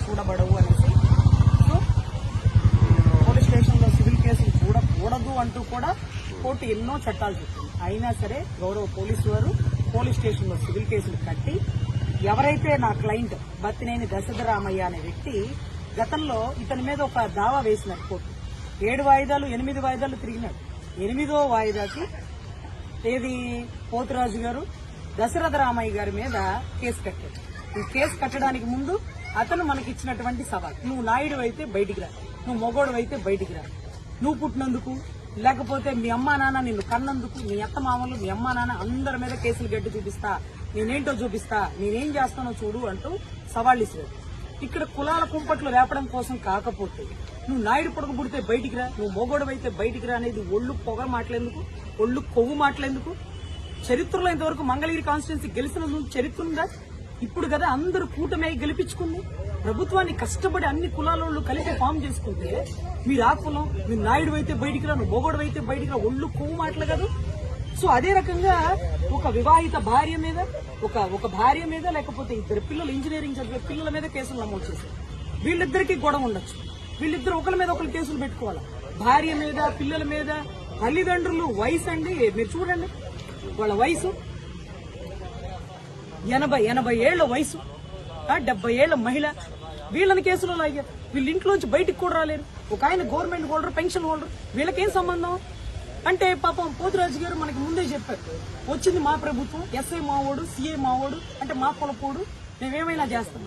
చూడబడవు అనేసి. So police station లో civil కేసులు చూడకూడదు అంటూ కూడా కోర్టు ఎన్నో చట్టాలు చెప్పింది. అయినా సరే గౌరవ పోలీసు వారు పోలీస్ స్టేషన్ లో సివిల్ కేసులు కట్టి ఎవరైతే నా క్లయింట్ బత్తినేని దశరథరామయ్య అనే వ్యక్తి గతంలో ఇతని మీద ఒక దావా వేసినారు కోర్టు. 7 వాయిదాలు 8 వాయిదాలు తిరిగినాడు. 8వ వాయిదాకి ఏది పోతురాజు గారు దశరథరామయ్య గారి మీద కేసు కట్టాడు. ఈ కేసు కట్టడానికి ముందు అతను మనకి ఇచ్చినటువంటి సవాల్, నువ్వు నాయుడు అయితే బయటికి రా, నువ్వు మొగోడు అయితే బయటికి రా, నువ్వు పుట్టినందుకు లేకపోతే మీ అమ్మా నాన్న నిన్ను కన్నందుకు, మీ అత్త మామలు మీ అమ్మా నాన్న అందరి మీద కేసులు గట్టి చూపిస్తా, నేనేంటో చూపిస్తా, నేనేం చేస్తానో చూడు అంటూ సవాళ్ళు ఇచ్చారు. ఇక్కడ కులాల కుంపట్లు రేపడం కోసం కాకపోతే నువ్వు నాయుడు పొడగ పుడితే బయటికి రా, నువ్వు మొగోడు అయితే బయటికి రా అనేది ఒళ్ళు పొగ మాటలేందుకు, ఒళ్ళు కొవ్వు మాటలేందుకు? చరిత్రలో ఇంతవరకు మంగళగిరి కాన్స్టిట్యున్సీ గెలిచిన చరిత్ర ఉందా? ఇప్పుడు కదా అందరూ కూటమి గెలిపించుకుంది. ప్రభుత్వాన్ని కష్టపడి అన్ని కులాల కలిపి ఫామ్ చేసుకుంటే మీరు ఆ కులం, మీరు నాయుడు అయితే బయటికి రా, నువ్వు మొగోడు అయితే బయటికి రా, ఒళ్ళు కొవ్వు మాటలు కదా. సో అదే రకంగా ఒక వివాహిత భార్య మీద ఒక భార్య మీద లేకపోతే 2 పిల్లలు ఇంజనీరింగ్ చదివే పిల్లల మీద కేసులు నమోదు చేశారు. వీళ్ళిద్దరికీ గొడవ ఉండొచ్చు, వీళ్ళిద్దరు ఒకరి మీద ఒకరు కేసులు పెట్టుకోవాలి. భార్య మీద పిల్లల మీద తల్లిదండ్రులు వయసు అండి మీరు చూడండి, వాళ్ళ వయసు 80 ఏళ్ల వయసు, 70 ఏళ్ల మహిళ. వీళ్ళని కేసులో లాగారు. వీళ్ళ ఇంట్లోంచి బయటికి కూడా రాలేరు. ఒక ఆయన గవర్నమెంట్ హోల్డర్, పెన్షన్ హోల్డర్, వీళ్ళకేం సంబంధం? అంటే పాపం పోతురాజు గారు మనకి ముందే చెప్పారు, వచ్చింది మా ప్రభుత్వం, ఎస్ఐ మావోడు, సిఐ మావోడు, అంటే మా పొలపోడు, మేమేమైనా చేస్తాం.